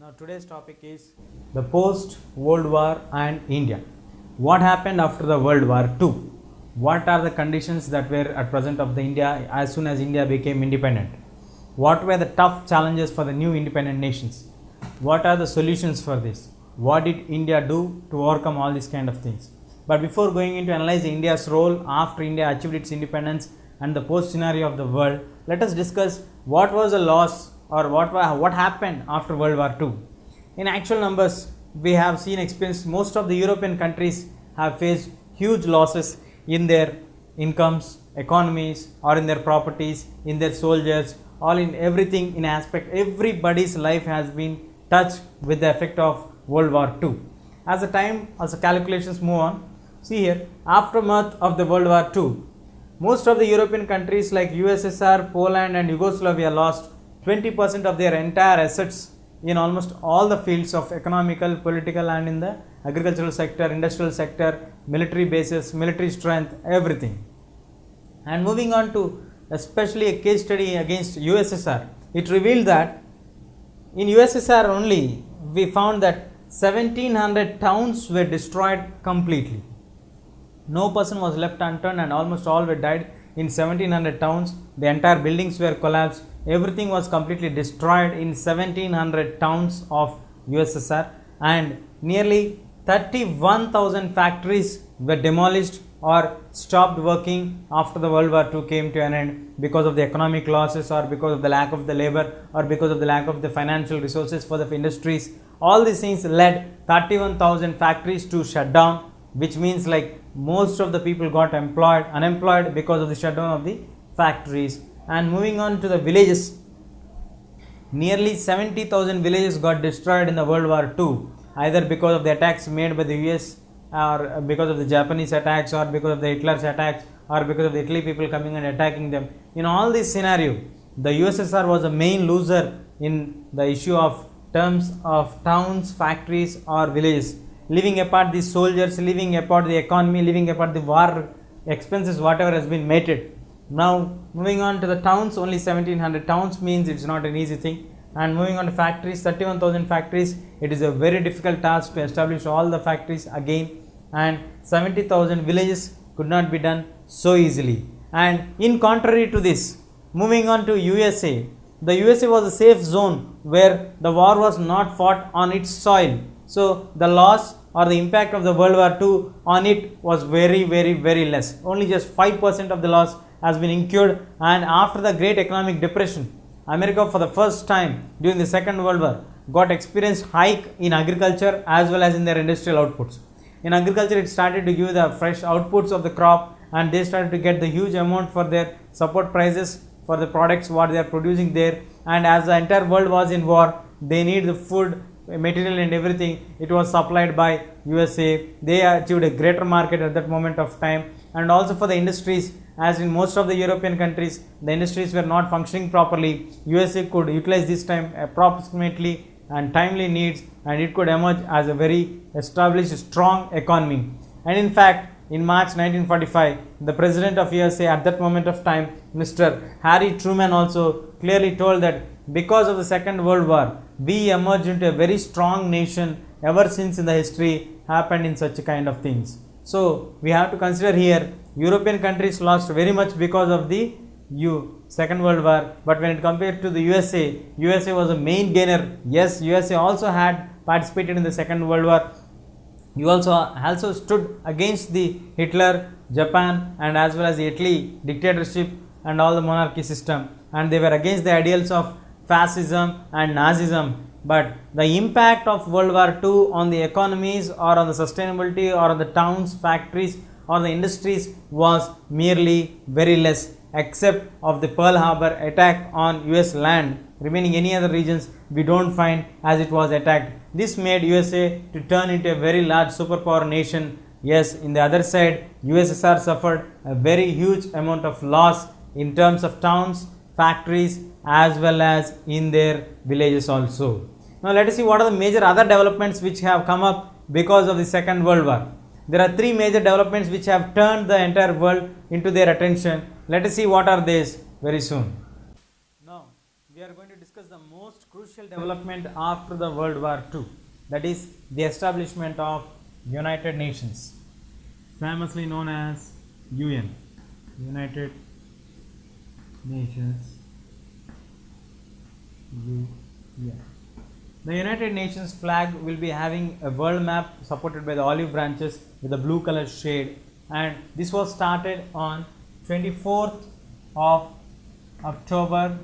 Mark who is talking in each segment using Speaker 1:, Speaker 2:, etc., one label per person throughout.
Speaker 1: Now today's topic is the post-World War and India. What happened after the World War II? What are the conditions that were at present of the India as soon as India became independent? What were the tough challenges for the new independent nations? What are the solutions for this? What did India do to overcome all these kind of things? But before going into analyzing India's role after India achieved its independence and the post scenario of the world, let us discuss what was the loss or what happened after World War II. In actual numbers, we have seen experience most of the European countries have faced huge losses in their incomes, economies, or in their properties, in their soldiers, all in everything in aspect. Everybody's life has been touched with the effect of World War II. As the calculations move on, see here, aftermath of the World War II, most of the European countries like USSR, Poland and Yugoslavia lost 20% of their entire assets in almost all the fields of economical, political and in the agricultural sector, industrial sector, military bases, military strength, everything. And moving on to especially a case study against USSR, it revealed that in USSR only we found that 1700 towns were destroyed completely. No person was left unturned and almost all were died in 1700 towns. The entire buildings were collapsed. Everything was completely destroyed in 1700 towns of USSR, and nearly 31,000 factories were demolished or stopped working after the World War II came to an end because of the economic losses or because of the lack of the labor or because of the lack of the financial resources for the industries. All these things led 31,000 factories to shut down, which means like most of the people got unemployed because of the shutdown of the factories. And moving on to the villages, nearly 70,000 villages got destroyed in the World War II, either because of the attacks made by the US or because of the Japanese attacks or because of the Hitler's attacks or because of the Italy people coming and attacking them. In all this scenario, the USSR was the main loser in the issue of terms of towns, factories or villages, leaving apart the soldiers, leaving apart the economy, leaving apart the war expenses, whatever has been made. Now moving on to the towns, only 1700 towns means it's not an easy thing. And moving on to factories, 31,000 factories, it is a very difficult task to establish all the factories again, and 70,000 villages could not be done so easily. And in contrary to this, moving on to USA, the USA was a safe zone where the war was not fought on its soil. So the loss or the impact of the World War II on it was very less. Only just 5% of the loss has been incurred. And after the Great Economic Depression, America for the first time during the Second World War got experienced hike in agriculture as well as in their industrial outputs. In agriculture, it started to give the fresh outputs of the crop, and they started to get the huge amount for their support prices for the products what they are producing there. And as the entire world was in war, they need the food, material and everything. It was supplied by USA. They achieved a greater market at that moment of time. And also for the industries, as in most of the European countries, the industries were not functioning properly. USA could utilize this time approximately and timely needs, and it could emerge as a very established strong economy. And in fact, in March 1945, the president of USA at that moment of time, Mr. Harry Truman, also clearly told that because of the Second World War, we emerged into a very strong nation. Ever since in the history happened in such kind of things. So we have to consider here, European countries lost very much because of the Second World War, but when it compared to the USA, USA was a main gainer. Yes, USA also had participated in the Second World War. You also stood against the Hitler, Japan and as well as the Italy dictatorship and all the monarchy system, and they were against the ideals of fascism and Nazism. But the impact of World War II on the economies or on the sustainability or on the towns, factories or the industries was merely very less, except of the Pearl Harbor attack on US land. Remaining any other regions we don't find as it was attacked. This made USA to turn into a very large superpower nation. Yes, in the other side, USSR suffered a very huge amount of loss in terms of towns, factories as well as in their villages also. Now let us see what are the major other developments which have come up because of the Second World War. There are three major developments which have turned the entire world into their attention. Let us see what are these very soon. Now we are going to discuss the most crucial development after the World War II, that is the establishment of United Nations, famously known as UN, United Nations, UN. The United Nations flag will be having a world map supported by the olive branches with a blue color shade, and this was started on 24th of October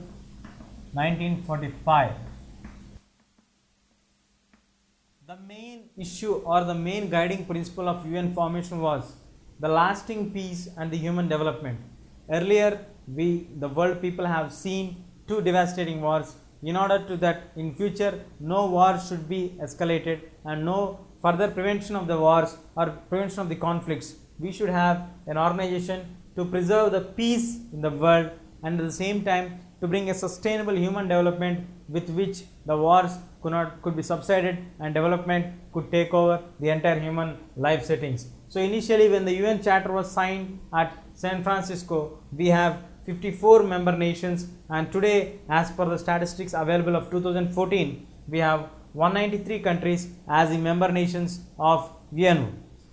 Speaker 1: 1945. The main issue or the main guiding principle of UN formation was the lasting peace and the human development. Earlier, the world people have seen two devastating wars. In order to that in future no war should be escalated and no further prevention of the wars or prevention of the conflicts, we should have an organization to preserve the peace in the world and at the same time to bring a sustainable human development with which the wars could be subsided and development could take over the entire human life settings. So initially when the UN Charter was signed at San Francisco, we have 54 member nations, and today as per the statistics available of 2014, we have 193 countries as the member nations of UNO.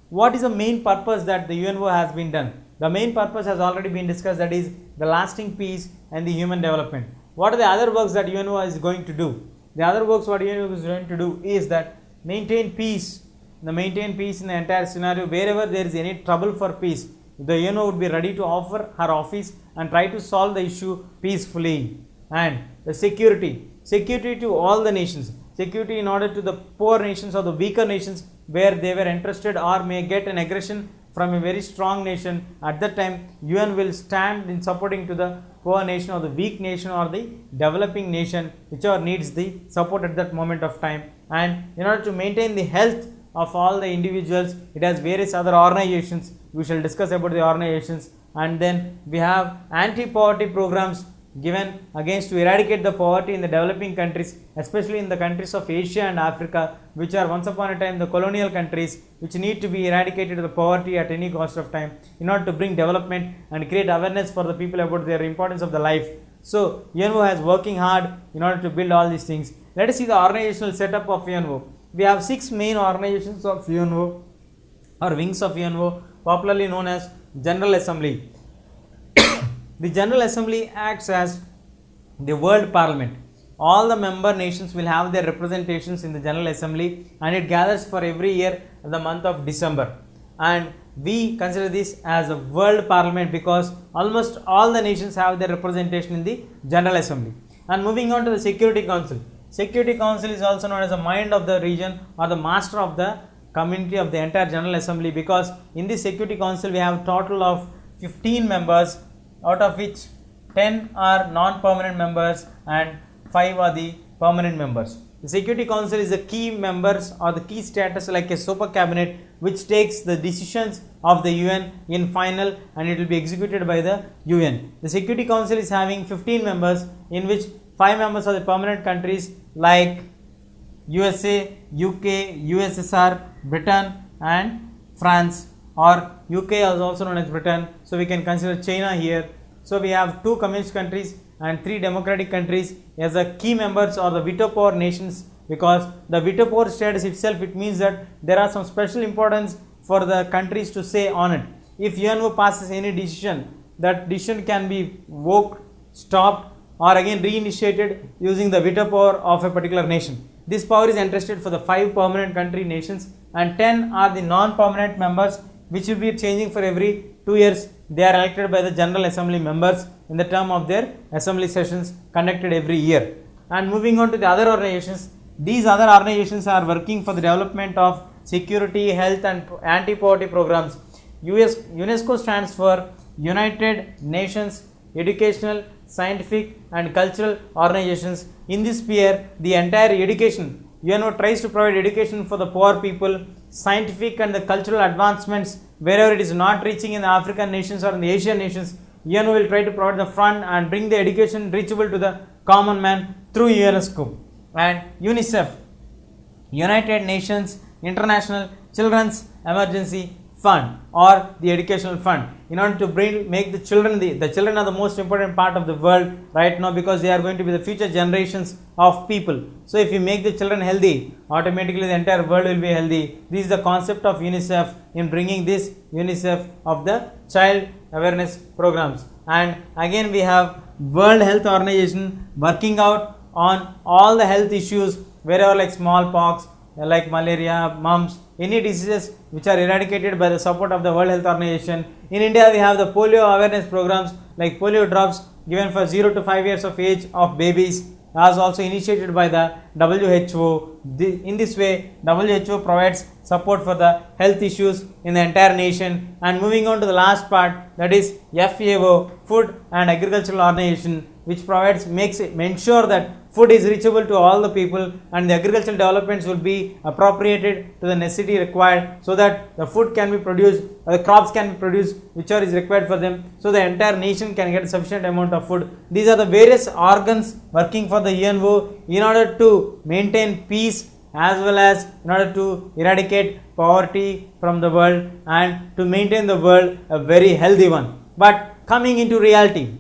Speaker 1: What is the main purpose that the UNO has been done? The main purpose has already been discussed, that is the lasting peace and the human development. What are the other works that UNO is going to do? The other works what UNO is going to do is that maintain peace in the entire scenario. Wherever there is any trouble for peace, the UNO would be ready to offer her office and try to solve the issue peacefully. And the security to all the nations, security in order to the poor nations or the weaker nations where they were interested or may get an aggression from a very strong nation. At that time, UN will stand in supporting to the poor nation or the weak nation or the developing nation, whichever needs the support at that moment of time. And in order to maintain the health of all the individuals, it has various other organizations. We shall discuss about the organizations. And then we have anti-poverty programs given against to eradicate the poverty in the developing countries, especially in the countries of Asia and Africa, which are once upon a time the colonial countries, which need to be eradicated the poverty at any cost of time in order to bring development and create awareness for the people about their importance of the life. So UNO has working hard in order to build all these things. Let us see the organizational setup of UNO. We have 6 main organizations of UNO or wings of UNO, popularly known as General Assembly. The General Assembly acts as the World Parliament. All the member nations will have their representations in the General Assembly, and it gathers for every year in the month of December. And we consider this as a World Parliament because almost all the nations have their representation in the General Assembly. And moving on to the Security Council. Security Council is also known as the mind of the region or the master of the community of the entire General Assembly, because in this Security Council we have a total of 15 members, out of which 10 are non-permanent members and 5 are the permanent members. The Security Council is the key members or the key status like a super cabinet which takes the decisions of the UN in final and it will be executed by the UN. The Security Council is having 15 members, in which 5 members are the permanent countries like USA, UK, USSR, Britain and France, or UK is also known as Britain. So we can consider China here. So we have 2 communist countries and 3 democratic countries as the key members or the veto power nations, because the veto power status itself, it means that there are some special importance for the countries to say on it. If UNO passes any decision, that decision can be revoked, stopped or again reinitiated using the veto power of a particular nation. This power is entrusted for the 5 permanent country nations, and 10 are the non-permanent members which will be changing for every 2 years. They are elected by the General Assembly members in the term of their assembly sessions conducted every year. And moving on to the other organizations, these other organizations are working for the development of security, health and anti-poverty programs. UNESCO stands for United Nations Educational, Scientific and Cultural Organizations. In this sphere, the entire education, UNO tries to provide education for the poor people, scientific and the cultural advancements wherever it is not reaching in the African nations or in the Asian nations. UNO will try to provide the fund and bring the education reachable to the common man through UNESCO. And UNICEF, United Nations International Children's Emergency fund or the educational fund in order to make the children, the children are the most important part of the world right now, because they are going to be the future generations of people. So if you make the children healthy, automatically the entire world will be healthy. This is the concept of UNICEF in bringing this UNICEF of the child awareness programs. And again we have World Health Organization working out on all the health issues wherever, like smallpox, like malaria, mumps, any diseases which are eradicated by the support of the World Health Organization. In India we have the polio awareness programs like polio drops given for 0 to 5 years of age of babies, as also initiated by the WHO. In this way WHO provides support for the health issues in the entire nation. And moving on to the last part, that is FAO, Food and Agricultural Organization, which ensure that food is reachable to all the people, and the agricultural developments will be appropriated to the necessity required, so that the food can be produced, the crops can be produced whichever is required for them, so the entire nation can get sufficient amount of food. These are the various organs working for the UNO in order to maintain peace, as well as in order to eradicate poverty from the world and to maintain the world a very healthy one. But coming into reality,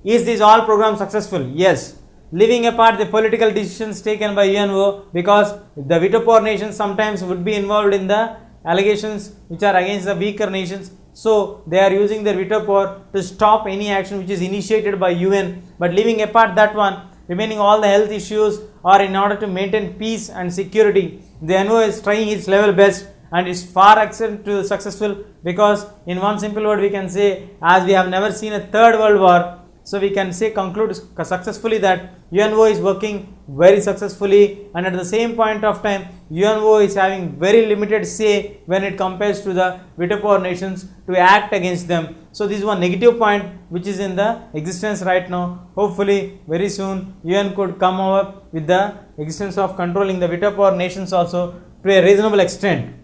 Speaker 1: is this all program successful? Yes. Leaving apart the political decisions taken by UNO, because the veto power nations sometimes would be involved in the allegations which are against the weaker nations, so they are using their veto power to stop any action which is initiated by UN. But leaving apart that one, remaining all the health issues, or in order to maintain peace and security, the UNO is trying its level best and is far excellent to successful, because in one simple word we can say, as we have never seen a third world war, so we can say conclude successfully that UNO is working very successfully, and at the same point of time UNO is having very limited say when it compares to the veto power nations to act against them. So this is one negative point which is in the existence right now. Hopefully very soon UN could come up with the existence of controlling the veto power nations also to a reasonable extent.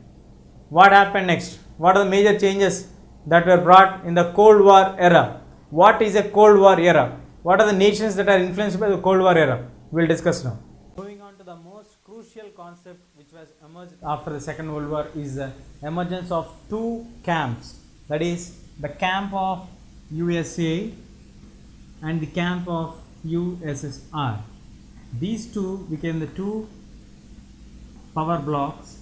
Speaker 1: What happened next? What are the major changes that were brought in the Cold War era? What is a Cold War era? What are the nations that are influenced by the Cold War era? We will discuss now. Moving on to the most crucial concept which was emerged after the Second World War is the emergence of two camps, that is the camp of USA and the camp of USSR. These two became the two power blocks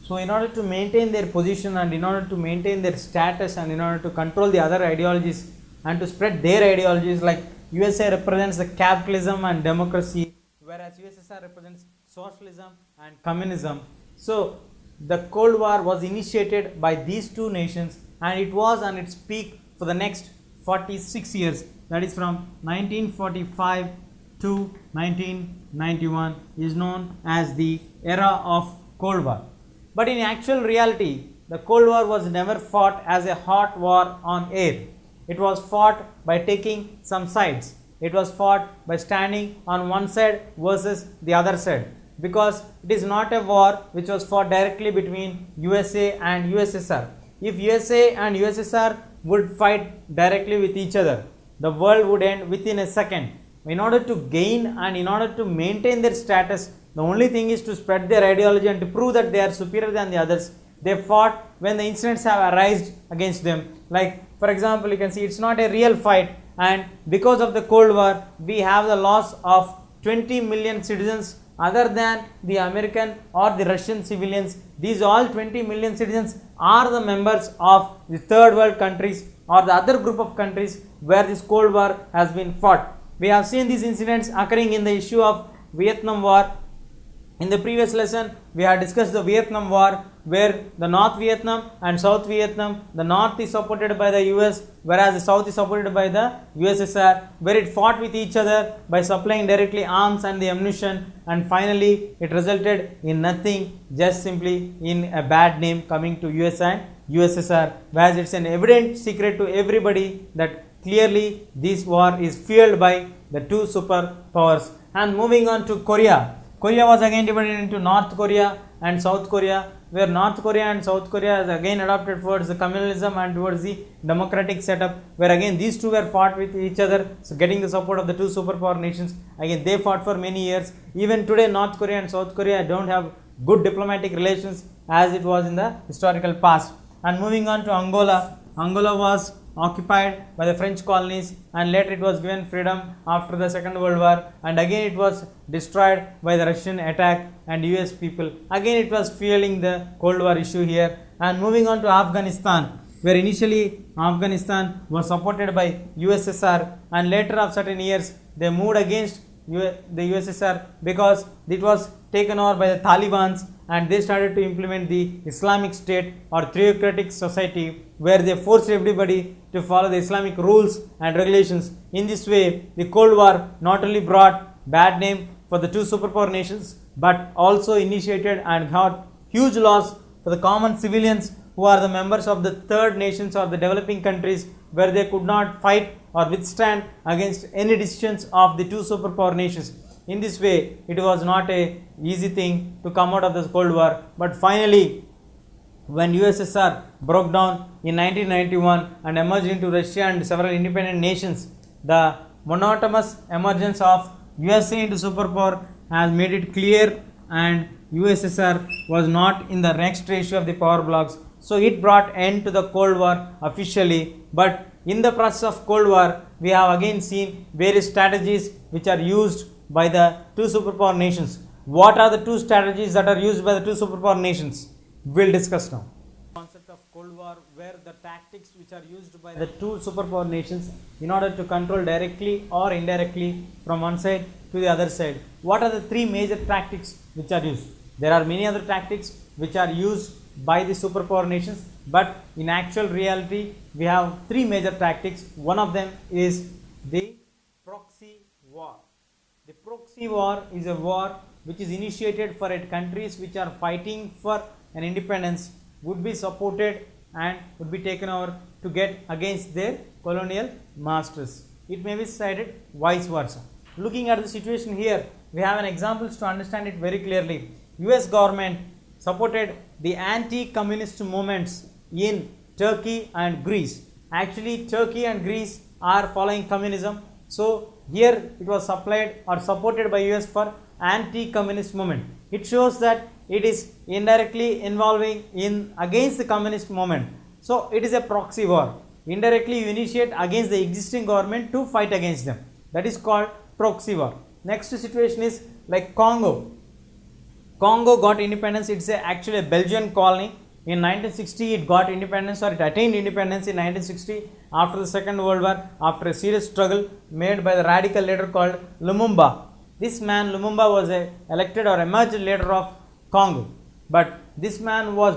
Speaker 1: So in order to maintain their position, and in order to maintain their status, and in order to control the other ideologies and to spread their ideologies, like USA represents the capitalism and democracy, whereas USSR represents socialism and communism. So the Cold War was initiated by these two nations, and it was on its peak for the next 46 years, that is from 1945 to 1991 is known as the era of Cold War. But in actual reality, the Cold War was never fought as a hot war on air. It was fought by taking some sides. It was fought by standing on one side versus the other side, because it is not a war which was fought directly between USA and USSR. If USA and USSR would fight directly with each other, the world would end within a second. In order to gain and in order to maintain their status, the only thing is to spread their ideology and to prove that they are superior than the others. They fought when the incidents have arisen against them. Like for example, you can see it's not a real fight, and because of the Cold War, we have the loss of 20 million citizens other than the American or the Russian civilians. These all 20 million citizens are the members of the third world countries or the other group of countries where this Cold War has been fought. We have seen these incidents occurring in the issue of Vietnam War. In the previous lesson, we had discussed the Vietnam War, where the North Vietnam and South Vietnam, the North is supported by the US, whereas the South is supported by the USSR, where it fought with each other by supplying directly arms and the ammunition, and finally it resulted in nothing, just simply in a bad name coming to US and USSR, whereas it's an evident secret to everybody that clearly this war is fueled by the two superpowers. And moving on to Korea. Korea was again divided into North Korea and South Korea. where North Korea and South Korea has again adopted towards the communalism and towards the democratic setup, where again these two were fought with each other, so getting the support of the two superpower nations. Again they fought for many years. Even today North Korea and South Korea don't have good diplomatic relations as it was in the historical past. And moving on to Angola, Angola was occupied by the French colonies and later it was given freedom after the Second World War, and again it was destroyed by the Russian attack and US people. Again it was fueling the Cold War issue here. And moving on to Afghanistan, where initially Afghanistan was supported by USSR and later of certain years they moved against the USSR because it was taken over by the Taliban, and they started to implement the Islamic State or theocratic society, where they forced everybody to follow the Islamic rules and regulations. In this way, the Cold War not only brought bad name for the two superpower nations, but also initiated and got huge loss for the common civilians who are the members of the third nations or the developing countries, where they could not fight or withstand against any decisions of the two superpower nations. In this way, it was not a easy thing to come out of this Cold War, but finally when USSR broke down in 1991 and emerged into Russia and several independent nations, the monotonous emergence of USA into superpower has made it clear, and USSR was not in the next ratio of the power blocks. So it brought end to the Cold War officially, but in the process of Cold War, we have again seen various strategies which are used by the two superpower nations. What are the two strategies that are used by the two superpower nations? We'll discuss now. Concept of Cold War, where the tactics which are used by the two superpower nations in order to control directly or indirectly from one side to the other side. What are the three major tactics which are used? There are many other tactics which are used by the superpower nations, but in actual reality we have three major tactics. One of them is the proxy war. The proxy war is a war which is initiated for countries which are fighting for an independence, would be supported and would be taken over to get against their colonial masters. It may be cited vice versa. Looking at the situation here, we have an examples to understand it very clearly. US government supported the anti-communist movements in Turkey and Greece. Actually, Turkey and Greece are following communism. So here it was supplied or supported by US for anti-communist movement. It shows that it is indirectly involving in against the communist movement. So it is a proxy war. Indirectly you initiate against the existing government to fight against them. That is called proxy war. Next situation is like Congo. Congo got independence. It's actually a Belgian colony. In 1960 it got independence, or it attained independence in 1960 after the Second World War, after a serious struggle made by the radical leader called Lumumba. This man Lumumba was a elected or emerged leader of Congo, but this man was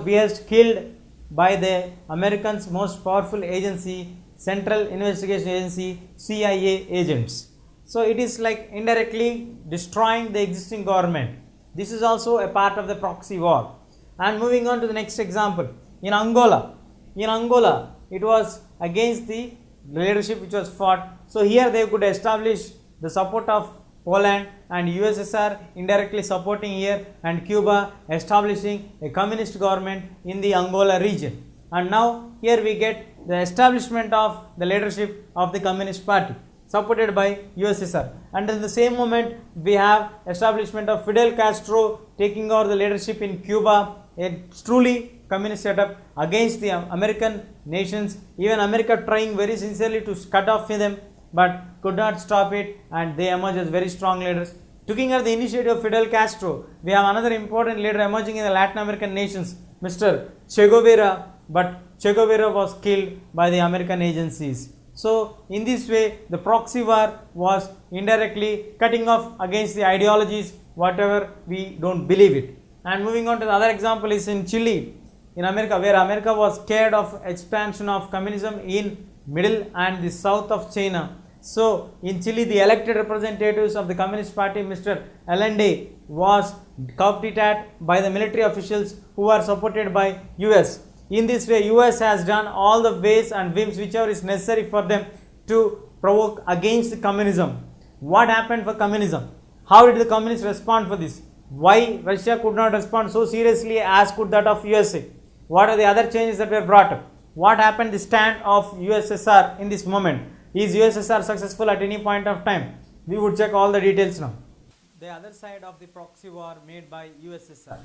Speaker 1: killed by the Americans' most powerful agency, Central Investigation Agency, CIA agents. So it is like indirectly destroying the existing government. This is also a part of the proxy war. And moving on to the next example, in Angola, it was against the leadership which was fought. So here they could establish the support of Poland and USSR indirectly supporting here, and Cuba establishing a communist government in the Angola region. And now here we get the establishment of the leadership of the Communist Party supported by USSR, and in the same moment we have establishment of Fidel Castro taking over the leadership in Cuba, a truly communist setup against the American nations. Even America trying very sincerely to cut off them, but could not stop it, and they emerge as very strong leaders. Looking at the initiative of Fidel Castro, we have another important leader emerging in the Latin American nations, Mr. Che Guevara, but Che Guevara was killed by the American agencies. So in this way the proxy war was indirectly cutting off against the ideologies, whatever we don't believe it. And moving on to the other example is in Chile, in America, where America was scared of expansion of communism in middle and the south of China. So in Chile, the elected representatives of the Communist Party, Mr. Allende, was coopted at by the military officials who are supported by US. In this way, US has done all the ways and whims whichever is necessary for them to provoke against communism. What happened for communism? How did the communists respond for this? Why Russia could not respond so seriously as could that of USA? What are the other changes that were brought up? What happened the stand of USSR in this moment? Is USSR successful at any point of time? We would check all the details now. The other side of the proxy war made by USSR.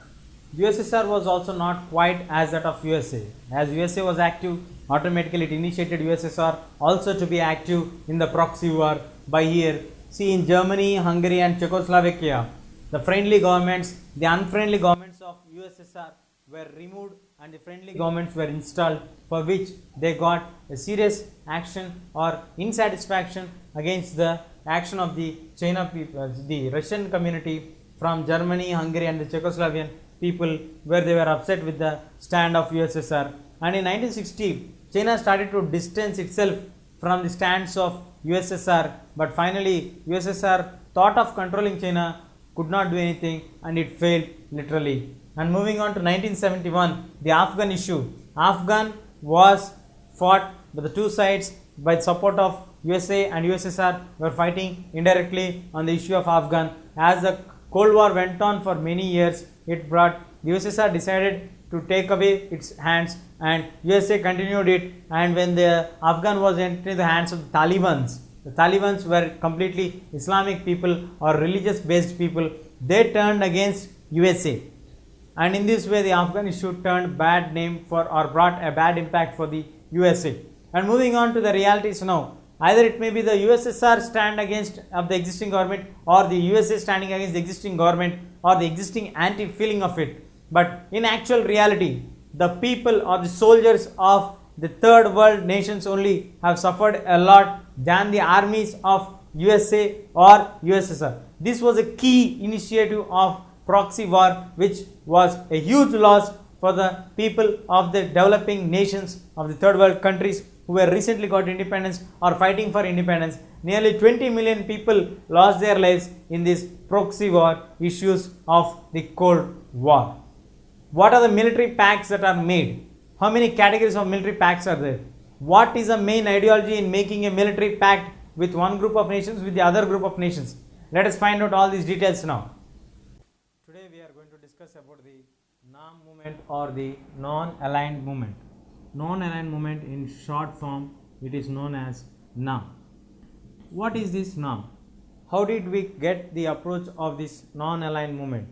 Speaker 1: USSR was also not quite as that of USA. As USA was active, automatically it initiated USSR also to be active in the proxy war by here. See, in Germany, Hungary and Czechoslovakia, the friendly governments, the unfriendly governments of USSR were removed and the friendly governments were installed, for which they got a serious action or insatisfaction against the action of the China people, the Russian community from Germany, Hungary and the Czechoslovakian people, where they were upset with the stand of USSR. And in 1960, China started to distance itself from the stands of USSR, but finally USSR thought of controlling China, could not do anything, and it failed literally. And moving on to 1971, the Afghan issue. Afghan was fought by the two sides by the support of USA and USSR were fighting indirectly on the issue of Afghan. As the Cold War went on for many years, it brought the USSR decided to take away its hands and USA continued it, and when the Afghan was entering the hands of the Talibans were completely Islamic people or religious based people, they turned against USA, and in this way the Afghan issue turned bad name for or brought a bad impact for the USA. And moving on to the realities now, either it may be the USSR stand against of the existing government or the USA standing against the existing government or the existing anti-feeling of it, but in actual reality the people or the soldiers of the third world nations only have suffered a lot than the armies of USA or USSR. This was a key initiative of proxy war, which was a huge loss for the people of the developing nations of the third world countries who were recently got independence or fighting for independence. Nearly 20 million people lost their lives in this proxy war issues of the Cold War. What are the military pacts that are made? How many categories of military pacts are there? What is the main ideology in making a military pact with one group of nations with the other group of nations? Let us find out all these details now. Today we are going to discuss about the NAM movement or the non-aligned movement. Non-aligned movement, in short form, it is known as NAM. What is this NAM? How did we get the approach of this non-aligned movement?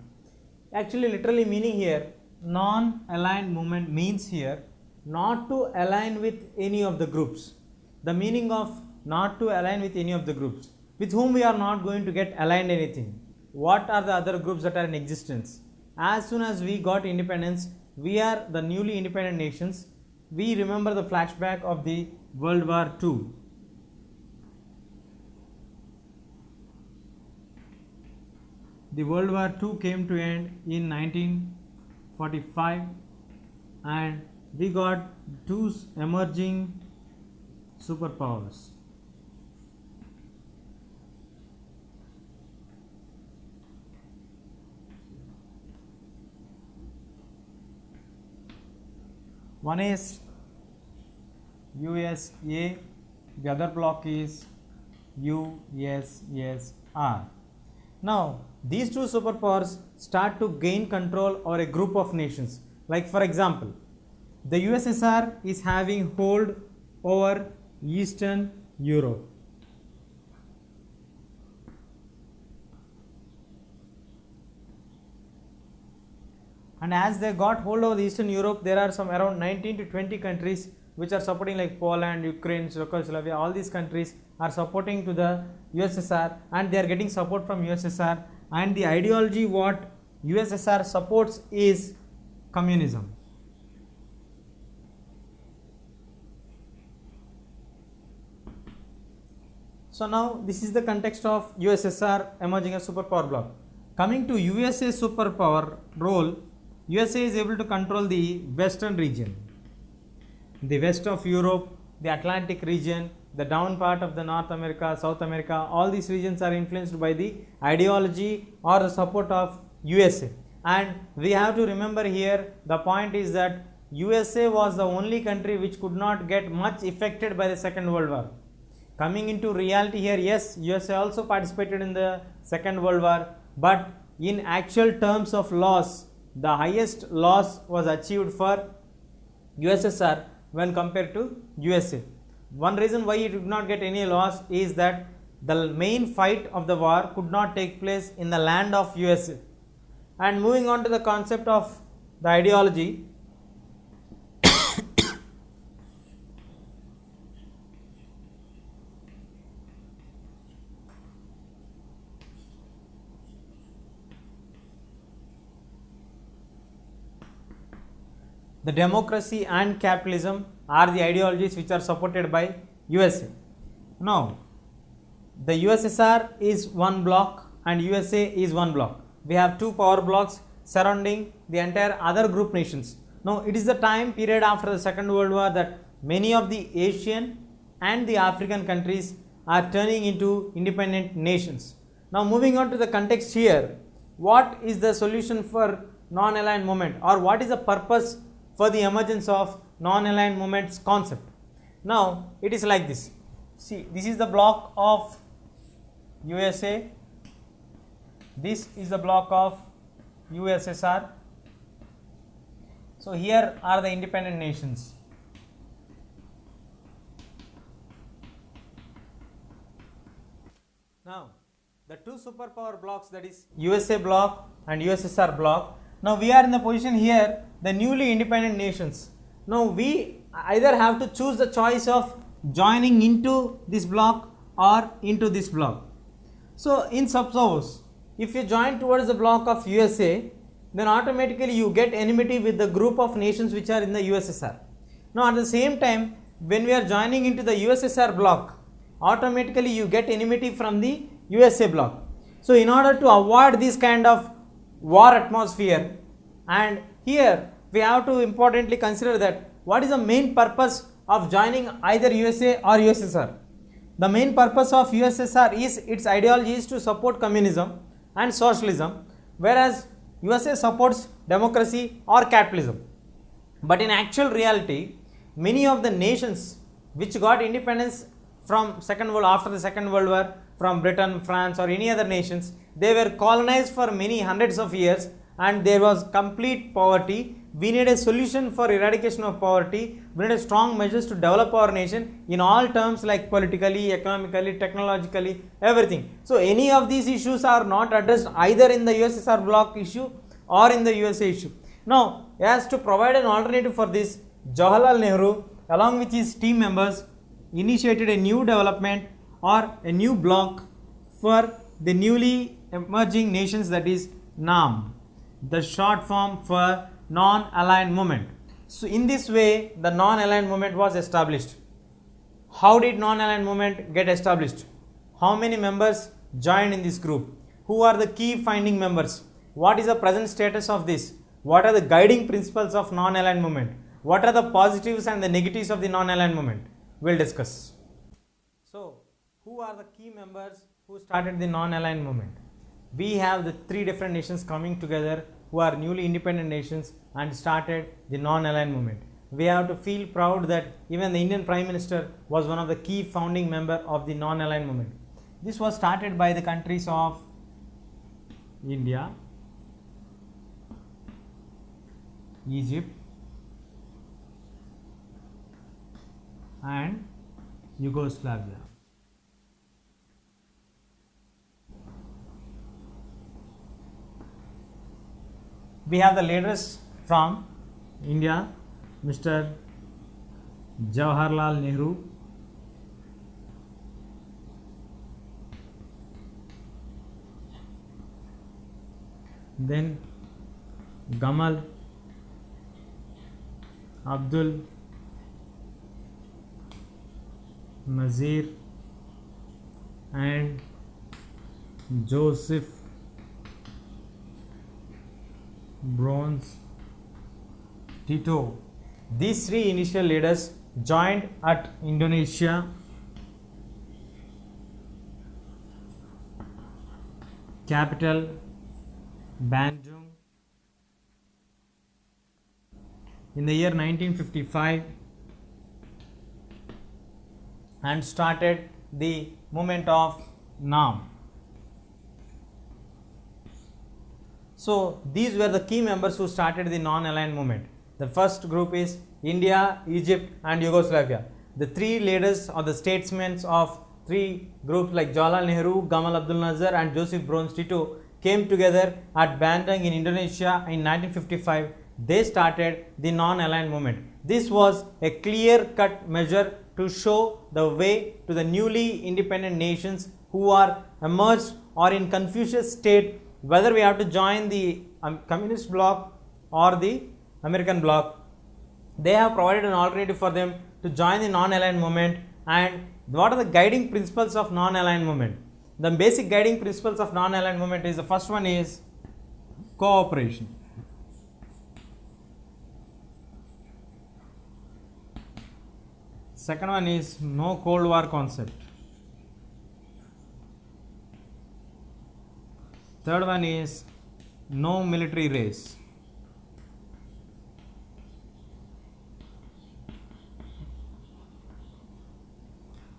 Speaker 1: Actually, literally meaning here, non-aligned movement means here not to align with any of the groups. The meaning of not to align with any of the groups, with whom we are not going to get aligned anything. What are the other groups that are in existence? As soon as we got independence, we are the newly independent nations. We remember the flashback of the World War II. The World War II came to end in 1945 and we got two emerging superpowers. One is USA, the other block is USSR. Now, these two superpowers start to gain control over a group of nations. Like for example, the USSR is having hold over Eastern Europe. And as they got hold of the Eastern Europe, there are some around 19 to 20 countries which are supporting, like Poland, Ukraine, Czechoslovakia. All these countries are supporting to the USSR and they are getting support from USSR, and the ideology what USSR supports is communism. So now this is the context of USSR emerging as superpower bloc. Coming to USA superpower role, USA is able to control the western region, the west of Europe, the Atlantic region, the down part of the North America, South America. All these regions are influenced by the ideology or the support of USA. And we have to remember here, the point is that USA was the only country which could not get much affected by the Second World War. Coming into reality here, yes, USA also participated in the Second World War, but in actual terms of loss, the highest loss was achieved for USSR when compared to USA. One reason why it did not get any loss is that the main fight of the war could not take place in the land of USA. And moving on to the concept of the ideology, the democracy and capitalism are the ideologies which are supported by USA. Now, the USSR is one block and USA is one block. We have two power blocks surrounding the entire other group nations. Now, it is the time period after the Second World War that many of the Asian and the African countries are turning into independent nations. Now, moving on to the context here, what is the solution for non-aligned movement, or what is the purpose for the emergence of non-aligned movements concept? Now, it is like this. See, this is the block of USA, this is the block of USSR. So, here are the independent nations. Now, the two superpower blocks, that is USA block and USSR block. Now, we are in the position here, the newly independent nations. Now, we either have to choose the choice of joining into this block or into this block. So, in suppose if you join towards the block of USA, then automatically you get enmity with the group of nations which are in the USSR. Now, at the same time, when we are joining into the USSR block, automatically you get enmity from the USA block. So, in order to avoid this kind of war atmosphere, and here we have to importantly consider that what is the main purpose of joining either USA or USSR. The main purpose of USSR is its ideology is to support communism and socialism, whereas USA supports democracy or capitalism. But in actual reality, many of the nations which got independence from after the Second World War, from Britain, France or any other nations, they were colonized for many hundreds of years and there was complete poverty. We need a solution for eradication of poverty. We need strong measures to develop our nation in all terms, like politically, economically, technologically, everything. So, any of these issues are not addressed either in the USSR bloc issue or in the USA issue. Now, as to provide an alternative for this, Jawaharlal Nehru along with his team members initiated a new development or a new bloc for the newly emerging nations, that is NAM, the short form for non-aligned movement. So, in this way the non-aligned movement was established. How did non-aligned movement get established? How many members joined in this group? Who are the key founding members? What is the present status of this? What are the guiding principles of non-aligned movement? What are the positives and the negatives of the non-aligned movement? We will discuss. So, who are the key members who started the non-aligned movement? We have the three different nations coming together who are newly independent nations and started the non-aligned movement. We have to feel proud that even the Indian Prime Minister was one of the key founding member of the non-aligned movement. This was started by the countries of India, Egypt and Yugoslavia. We have the leaders from India, Mr. Jawaharlal Nehru, then Gamal Abdul Nazir and Joseph Broz Tito. These three initial leaders joined at Indonesia, capital Bandung, in the year 1955 and started the movement of NAM. So these were the key members who started the non-aligned movement. The first group is India, Egypt and Yugoslavia. The three leaders or the statesmen of three groups like Jawaharlal Nehru, Gamal Abdul Nasser and Joseph Broz Tito came together at Bandung in Indonesia in 1955. They started the non-aligned movement. This was a clear-cut measure to show the way to the newly independent nations who are emerged or in Confucius state whether we have to join the communist bloc or the American bloc. They have provided an alternative for them to join the non-aligned movement. And what are the guiding principles of non-aligned movement? The basic guiding principles of non-aligned movement is, the first one is cooperation. Second one is no Cold War concept. Third one is no military race.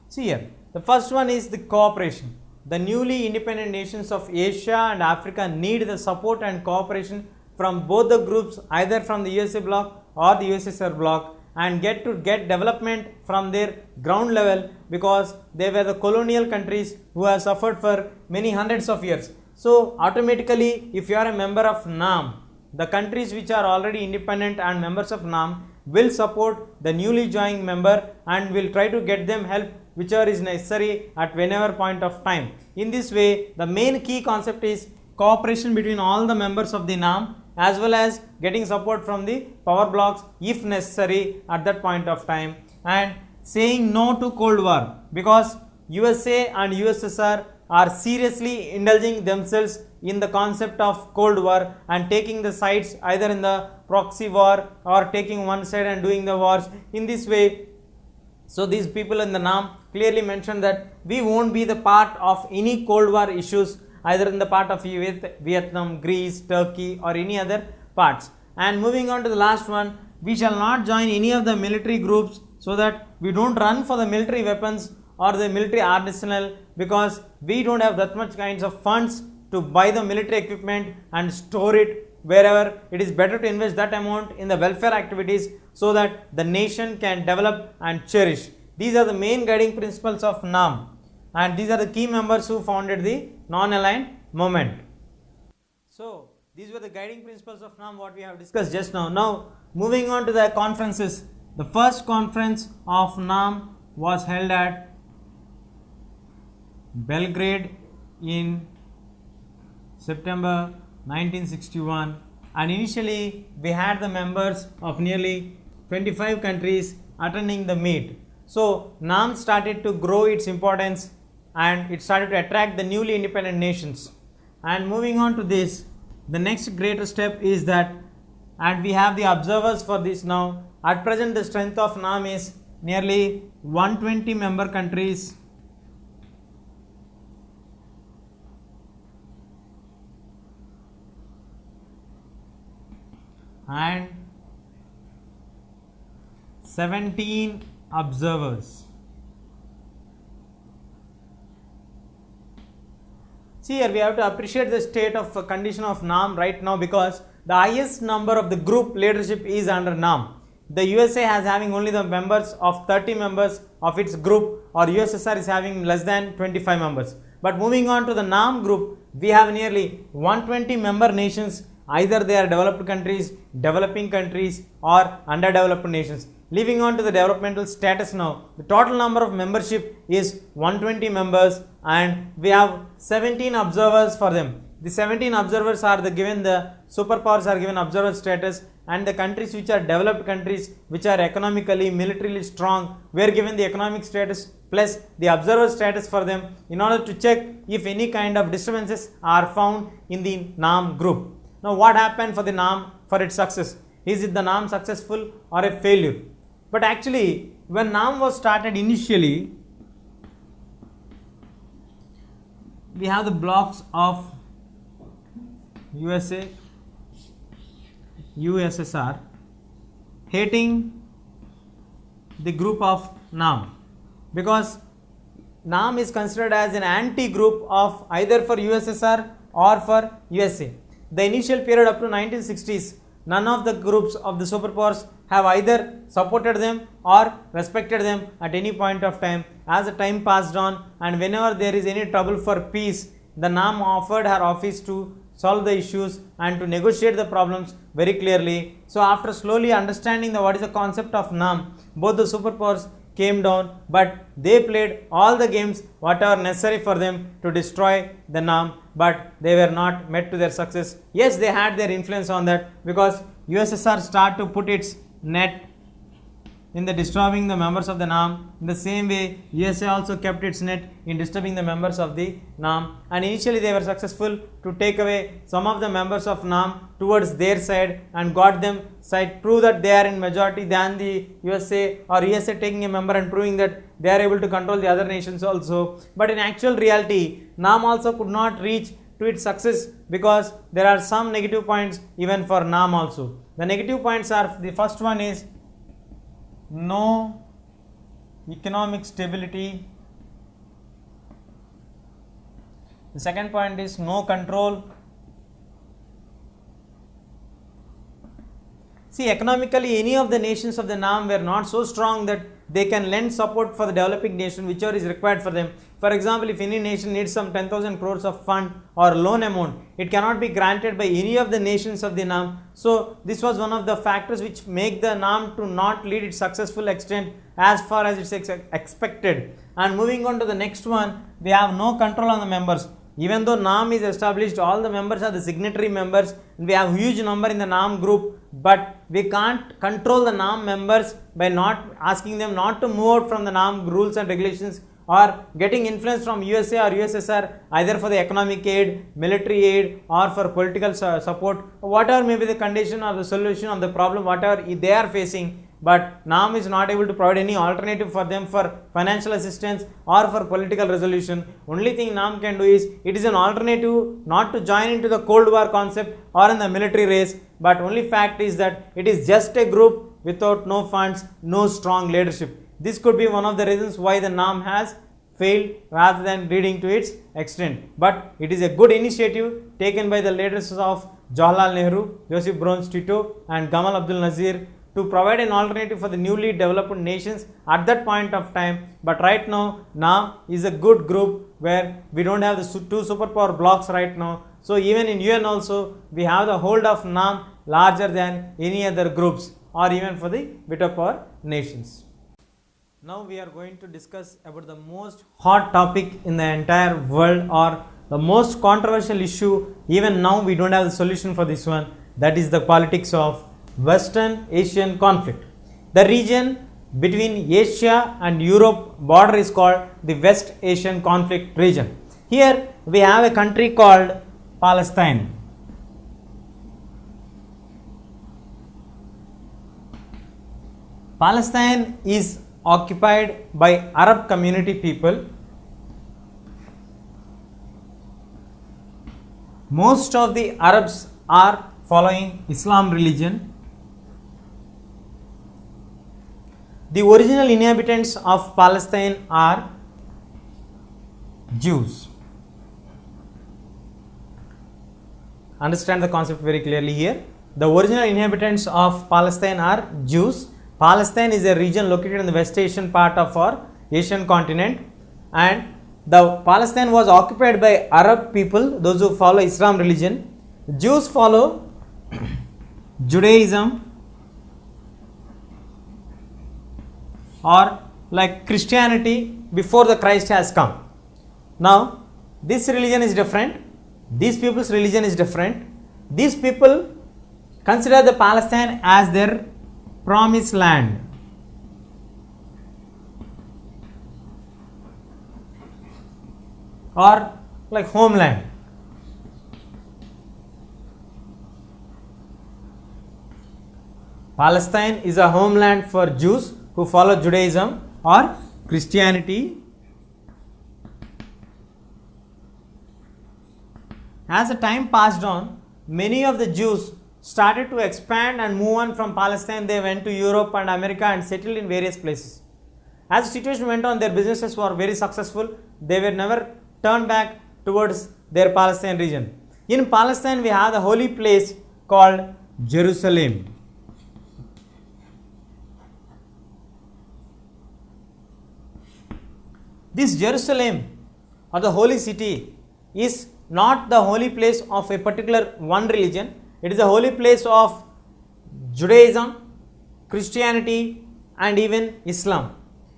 Speaker 1: See here, the first one is the cooperation. The newly independent nations of Asia and Africa need the support and cooperation from both the groups, either from the USA bloc or the USSR bloc, and get development from their ground level, because they were the colonial countries who have suffered for many hundreds of years. So automatically, if you are a member of NAM, the countries which are already independent and members of NAM will support the newly joining member and will try to get them help whichever is necessary at whenever point of time. In this way, the main key concept is cooperation between all the members of the NAM, as well as getting support from the power blocks if necessary at that point of time, and saying no to Cold War, because USA and USSR are seriously indulging themselves in the concept of Cold War and taking the sides either in the proxy war or taking one side and doing the wars in this way. So these people in the NAM clearly mentioned that we won't be the part of any Cold War issues, either in the part of Vietnam, Greece, Turkey or any other parts. And moving on to the last one, we shall not join any of the military groups, so that we don't run for the military weapons or the military arsenal, because we don't have that much kinds of funds to buy the military equipment and store it wherever. It is better to invest that amount in the welfare activities so that the nation can develop and cherish. These are the main guiding principles of NAM, and these are the key members who founded the non-aligned movement. So these were the guiding principles of NAM what we have discussed just now. Now moving on to the conferences. The first conference of NAM was held at Belgrade in September 1961, and initially we had the members of nearly 25 countries attending the meet. So NAM started to grow its importance and it started to attract the newly independent nations. And moving on to this, the next greater step is that, and we have the observers for this now. At present, the strength of NAM is nearly 120 member countries, and 17 observers. See here, we have to appreciate the state of condition of NAM right now, because the highest number of the group leadership is under NAM. The USA has having only the members of 30 members of its group, or USSR is having less than 25 members. But moving on to the NAM group, we have nearly 120 member nations, either they are developed countries, developing countries or underdeveloped nations. Leaving on to the developmental status now, the total number of membership is 120 members and we have 17 observers for them. The 17 observers are given, the superpowers are given observer status, and the countries which are developed countries, which are economically, militarily strong, were given the economic status plus the observer status for them, in order to check if any kind of disturbances are found in the NAM group. Now what happened for the NAM for its success? Is it the NAM successful or a failure? But actually, when NAM was started initially, we have the blocks of USA, USSR hating the group of NAM, because NAM is considered as an anti-group of either for USSR or for USA. the initial period up to 1960s, none of the groups of the superpowers have either supported them or respected them at any point of time. As the time passed on, and whenever there is any trouble for peace, the NAM offered her office to solve the issues and to negotiate the problems very clearly. So after slowly understanding what is the concept of NAM, both the superpowers came down, but they played all the games whatever necessary for them to destroy the NAM, but they were not met to their success. Yes, they had their influence on that, because USSR started to put its net in the disturbing the members of the NAM. In the same way, USA also kept its net in disturbing the members of the NAM, and initially they were successful to take away some of the members of NAM towards their side and got them side, prove that they are in majority than the USA, or USA taking a member and proving that they are able to control the other nations also. But in actual reality, NAM also could not reach to its success, because there are some negative points even for NAM also. The negative points are, the first one is no economic stability. The second point is no control. See, economically, any of the nations of the NAM were not so strong that they can lend support for the developing nation whichever is required for them. For example, if any nation needs some 10,000 crores of fund or loan amount, it cannot be granted by any of the nations of the NAM. So this was one of the factors which make the NAM to not lead its successful extent as far as it's expected. And moving on to the next one, we have no control on the members. Even though NAM is established, all the members are the signatory members, and we have huge number in the NAM group, but we can't control the NAM members by not asking them not to move out from the NAM rules and regulations, or getting influence from USA or USSR either for the economic aid, military aid, or for political support, whatever may be the condition or the solution of the problem whatever they are facing. But NAM is not able to provide any alternative for them for financial assistance or for political resolution. Only thing NAM can do is, it is an alternative not to join into the Cold War concept or in the military race, but only fact is that it is just a group without no funds, no strong leadership. This could be one of the reasons why the NAM has failed rather than leading to its extent. But it is a good initiative taken by the leaders of Jawaharlal Nehru, Joseph Broz Tito, and Gamal Abdel Nasser to provide an alternative for the newly developed nations at that point of time. But right now, NAM is a good group where we don't have the two superpower blocks right now. So even in UN also, we have the hold of NAM larger than any other groups or even for the bit of power nations. Now we are going to discuss about the most hot topic in the entire world, or the most controversial issue. Even now we don't have the solution for this one. That is the politics of Western Asian conflict. The region between Asia and Europe border is called the West Asian conflict region. Here we have a country called Palestine. Palestine is occupied by Arab community people. Most of the Arabs are following Islam religion. The original inhabitants of Palestine are Jews. Understand the concept very clearly here. The original inhabitants of Palestine are Jews. Palestine is a region located in the West Asian part of our Asian continent, and the Palestine was occupied by Arab people, those who follow Islam religion. Jews follow Judaism or like Christianity before the Christ has come. Now this religion is different, these people's religion is different. These people consider the Palestine as their promised land. Or like homeland. Palestine is a homeland for Jews who follow Judaism or Christianity. As the time passed on, many of the Jews started to expand and move on from Palestine. They went to Europe and America and settled in various places. As the situation went on, their businesses were very successful. They were never turned back towards their Palestine region. In Palestine, we have the holy place called Jerusalem. This Jerusalem or the holy city is not the holy place of a particular one religion. It is a holy place of Judaism, Christianity and even Islam.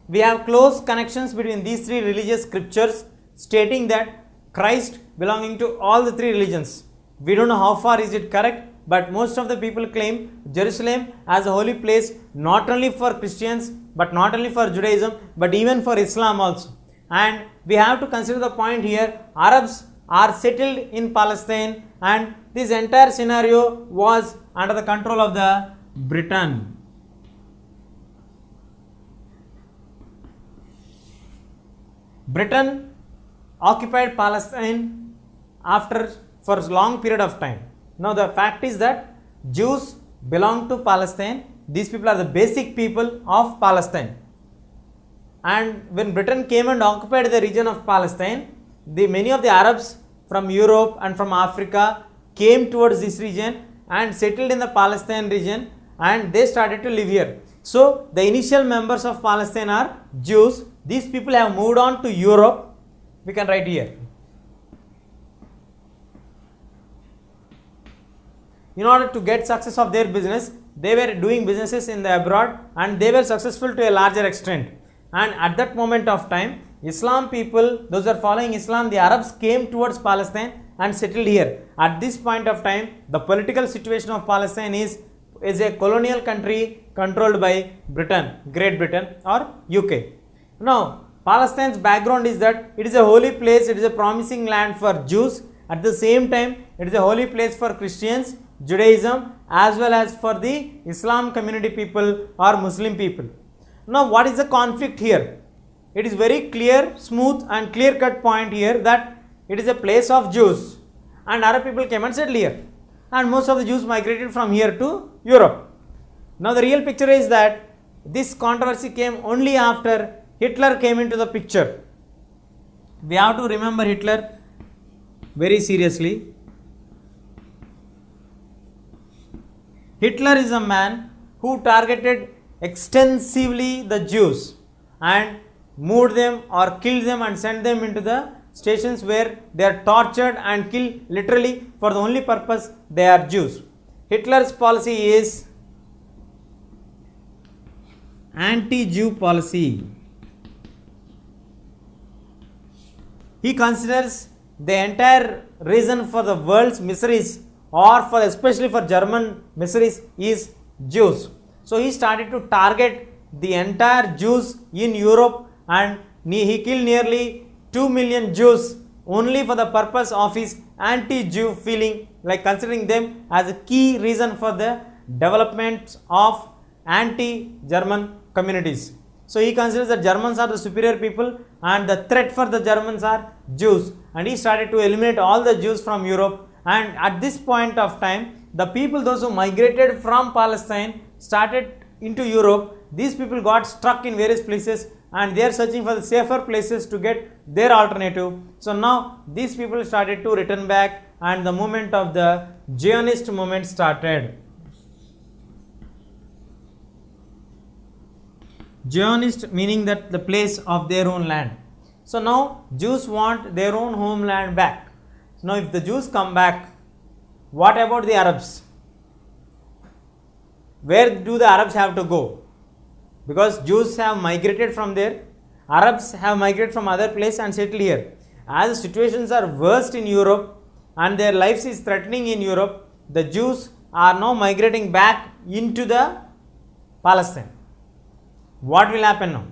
Speaker 1: We have close connections between these three religious scriptures stating that Christ belonging to all the three religions. We don't know how far is it correct, but most of the people claim Jerusalem as a holy place not only for Christians, but not only for Judaism, but even for Islam also. And we have to consider the point here, Arabs are settled in Palestine and this entire scenario was under the control of the Britain. Britain occupied Palestine for a long period of time. Now the fact is that Jews belong to Palestine. These people are the basic people of Palestine. And when Britain came and occupied the region of Palestine, many of the Arabs from Europe and from Africa came towards this region and settled in the Palestine region and they started to live here. So the initial members of Palestine are Jews. These people have moved on to Europe. We can write here. In order to get success of their business, they were doing businesses in the abroad and they were successful to a larger extent. And at that moment of time, Islam people, those who are following Islam, the Arabs came towards Palestine and settled here. At this point of time, the political situation of Palestine is a colonial country controlled by Britain, Great Britain or UK. Now, Palestine's background is that it is a holy place, it is a promising land for Jews. At the same time, it is a holy place for Christians, Judaism as well as for the Islam community people or Muslim people. Now, what is the conflict here? It is very clear, smooth and clear cut point here that it is a place of Jews and Arab people came and settled here and most of the Jews migrated from here to Europe. Now, the real picture is that this controversy came only after Hitler came into the picture. We have to remember Hitler very seriously. Hitler is a man who targeted extensively the Jews and moved them or killed them and sent them into the stations where they are tortured and killed literally for the only purpose they are Jews. Hitler's policy is anti-Jew policy. He considers the entire reason for the world's miseries or for especially for German miseries is Jews. So he started to target the entire Jews in Europe and he killed nearly 2 million Jews only for the purpose of his anti-Jew feeling, like considering them as a key reason for the development of anti-German communities. So he considers that Germans are the superior people and the threat for the Germans are Jews, and he started to eliminate all the Jews from Europe. And at this point of time, the people, those who migrated from Palestine, started into Europe. These people got stuck in various places and they are searching for the safer places to get their alternative. So now these people started to return back and the movement of the Zionist movement started. Zionist meaning that the place of their own land. So now Jews want their own homeland back. So now if the Jews come back, what about the Arabs? Where do the Arabs have to go? Because Jews have migrated from there, Arabs have migrated from other place and settled here. As the situations are worst in Europe and their lives is threatening in Europe, the Jews are now migrating back into the Palestine. What will happen now?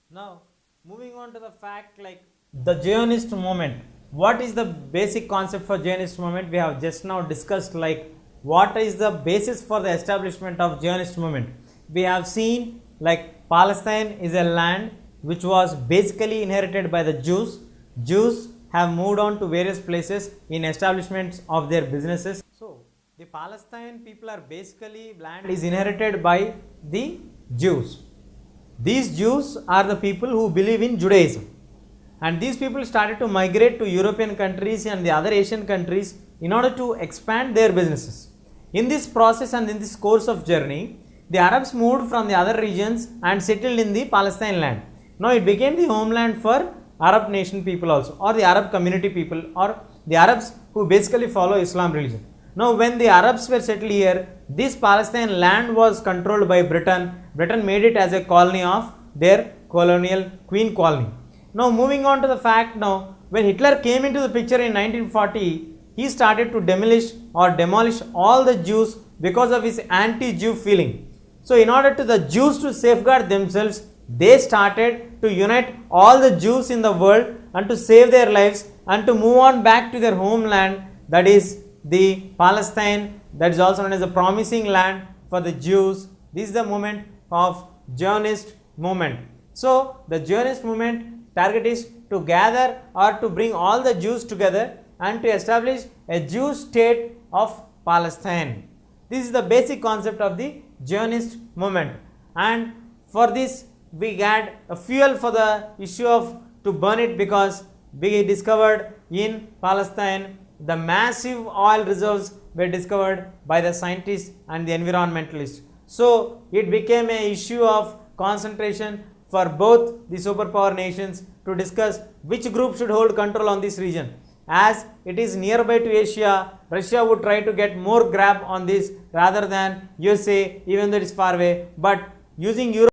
Speaker 1: Now, moving on to the fact like the Zionist movement. What is the basic concept for Zionist movement? We have just now discussed like what is the basis for the establishment of Zionist movement. We have seen like Palestine is a land which was basically inherited by the Jews. Jews have moved on to various places in establishments of their businesses. So, the Palestine people are basically land is inherited by the Jews. These Jews are the people who believe in Judaism and these people started to migrate to European countries and the other Asian countries in order to expand their businesses. In this process and in this course of journey, the Arabs moved from the other regions and settled in the Palestine land. Now it became the homeland for Arab nation people also, or the Arab community people, or the Arabs who basically follow Islam religion. Now when the Arabs were settled here, this Palestine land was controlled by Britain. Britain made it as a colony of their colonial queen colony. Now moving on to the fact, now when Hitler came into the picture in 1940, he started to demolish all the Jews because of his anti-Jew feeling. So in order to the Jews to safeguard themselves, they started to unite all the Jews in the world and to save their lives and to move on back to their homeland, that is the Palestine, that is also known as the promising land for the Jews. This is the movement of Zionist movement. So the Zionist movement target is to gather or to bring all the Jews together and to establish a Jewish state of Palestine. This is the basic concept of the Zionist movement, and for this we had a fuel for the issue of to burn it, because we discovered in Palestine the massive oil reserves were discovered by the scientists and the environmentalists. So it became an issue of concentration for both the superpower nations to discuss which group should hold control on this region. As it is nearby to Asia, Russia would try to get more grab on this rather than USA, even though it is far away, but using Europe